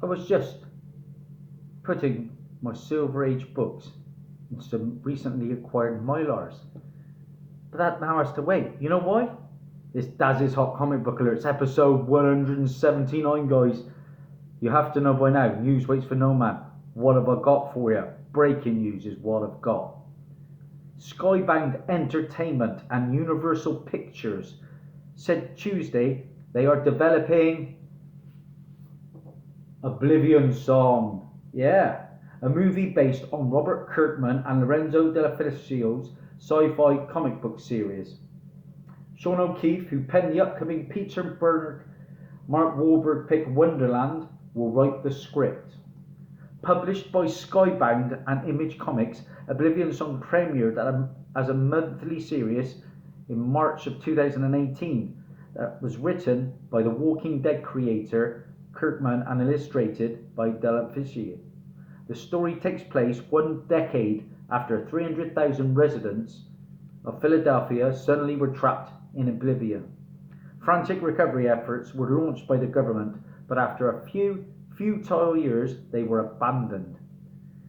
I was just putting my Silver Age books into some recently acquired Mylars, but that now has to wait. You know why? It's Dazzie's Hot Comic Book Alerts, episode 179, guys. You have to know by now, news waits for no man. What have I got for you? Breaking news is what I've got. Skybound Entertainment and Universal Pictures said Tuesday they are developing Oblivion Song. Yeah, a movie based on Robert Kirkman and Lorenzo de Felicio's sci-fi comic book series. Sean O'Keefe, who penned the upcoming Peter Berg, Mark Wahlberg pick Wonderland, will write the script. Published by Skybound and Image Comics, Oblivion Song premiered as a monthly series in March of 2018 that was written by The Walking Dead creator Kirkman and illustrated by Della Fici. The story takes place 1 decade after 300,000 residents of Philadelphia suddenly were trapped in oblivion. Frantic recovery efforts were launched by the government, but after a few futile years they were abandoned.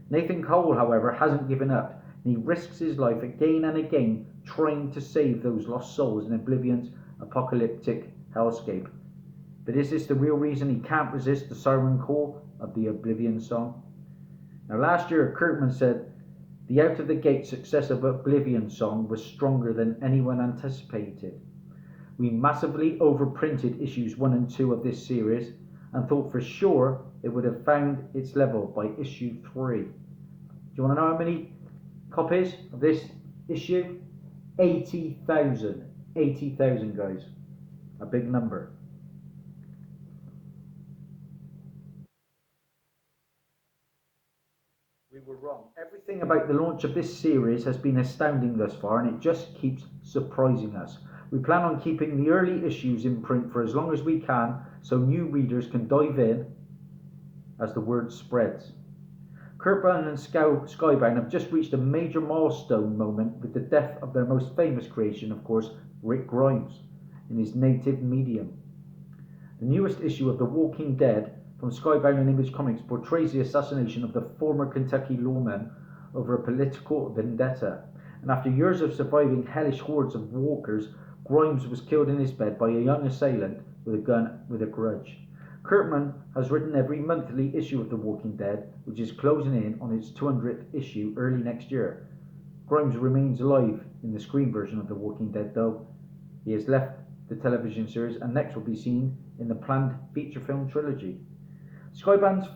Nathan Cole, however, hasn't given up, and he risks his life again and again trying to save those lost souls in Oblivion's apocalyptic hellscape. But is this the real reason he can't resist the siren call of the Oblivion Song? Now, last year, Kirkman said the out-of-the-gate success of Oblivion Song was stronger than anyone anticipated. We massively overprinted issues 1 and 2 of this series and thought for sure it would have found its level by issue 3. Do you want to know how many copies of this issue? 80,000. 80,000, guys. A big number. We were wrong. Everything about the launch of this series has been astounding thus far, and it just keeps surprising us. We plan on keeping the early issues in print for as long as we can so new readers can dive in as the word spreads. Kirkman and Skybound have just reached a major milestone moment with the death of their most famous creation, of course, Rick Grimes, in his native medium. The newest issue of The Walking Dead from Skybound and Image Comics portrays the assassination of the former Kentucky lawman over a political vendetta. And after years of surviving hellish hordes of walkers, Grimes was killed in his bed by a young assailant with a gun with a grudge. Kirkman has written every monthly issue of The Walking Dead, which is closing in on its 200th issue early next year. Grimes remains alive in the screen version of The Walking Dead, though. He has left the television series and next will be seen in the planned feature film trilogy. Skybound's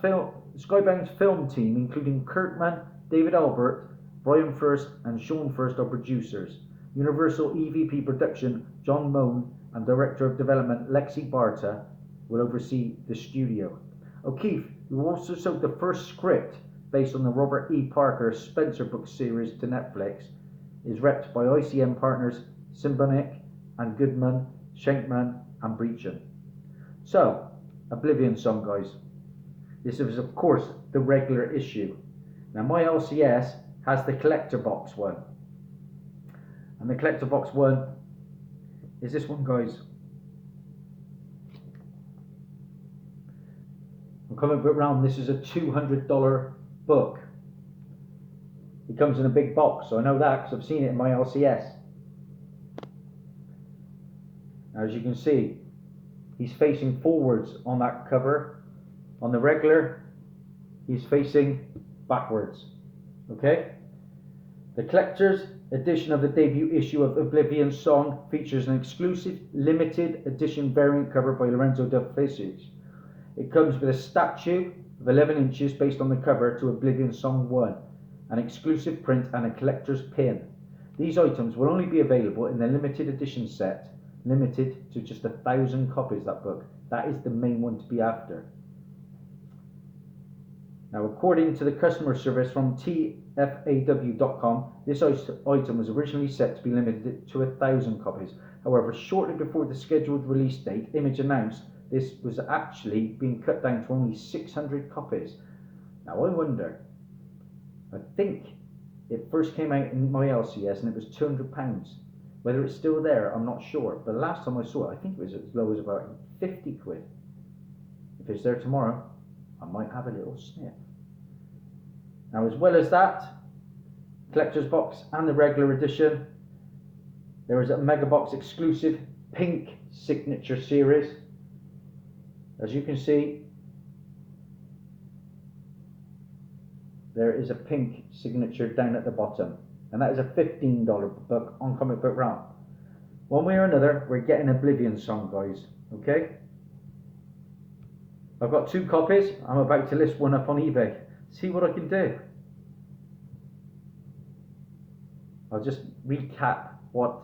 film team, including Kirkman, David Albert, Brian First, and Sean First, are producers. Universal EVP Production John Moan and Director of Development Lexi Barta will oversee the studio. O'Keefe, who also sold the first script based on the Robert E. Parker Spencer book series to Netflix, is repped by ICM partners Symbonic and Goodman, Schenkman, and Breachin. So, Oblivion Song, guys. This is, of course, the regular issue. Now, my LCS has the collector box one. And the collector box one is this one, guys. I'm coming book round. This is a $200 book. It comes in a big box, so I know that because I've seen it in my LCS. Now, as you can see, he's facing forwards on that cover. On the regular, he's facing backwards. Okay? The collector's edition of the debut issue of Oblivion Song features an exclusive limited edition variant cover by Lorenzo de Felici. It comes with a statue of 11 inches based on the cover to Oblivion Song 1, an exclusive print and a collector's pin. These items will only be available in the limited edition set, limited to just 1,000 copies, that book. That is the main one to be after. Now, according to the customer service from tfaw.com, this item was originally set to be limited to 1,000 copies. However, shortly before the scheduled release date, Image announced this was actually being cut down to only 600 copies. Now, I wonder, I think it first came out in my LCS and it was £200. Whether it's still there, I'm not sure. But the last time I saw it, I think it was as low as about 50 quid. If it's there tomorrow, I might have a little sniff. Now, as well as that, collector's box and the regular edition, there is a mega box exclusive pink signature series. As you can see, there is a pink signature down at the bottom, and that is a $15 book on Comic Book Realm. One way or another, we're getting Oblivion Song, guys. Okay? I've got 2 copies. I'm about to list one up on eBay. See what I can do. I'll just recap what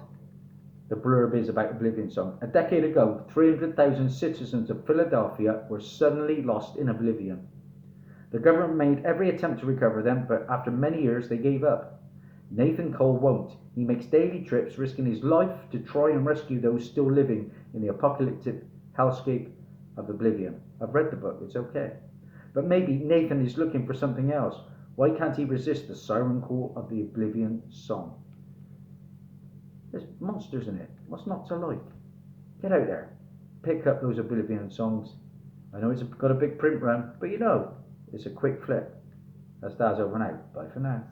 the blurb is about Oblivion Song. A decade ago, 300,000 citizens of Philadelphia were suddenly lost in oblivion. The government made every attempt to recover them, but after many years they gave up. Nathan Cole won't. He makes daily trips, risking his life to try and rescue those still living in the apocalyptic hellscape of oblivion. I've read the book, it's okay. But maybe Nathan is looking for something else. Why can't he resist the siren call of the Oblivion Song? There's monsters in it. What's not to like? Get out there. Pick up those Oblivion songs. I know it's got a big print run, but you know, it's a quick flip. That's Daz over and out. Bye for now.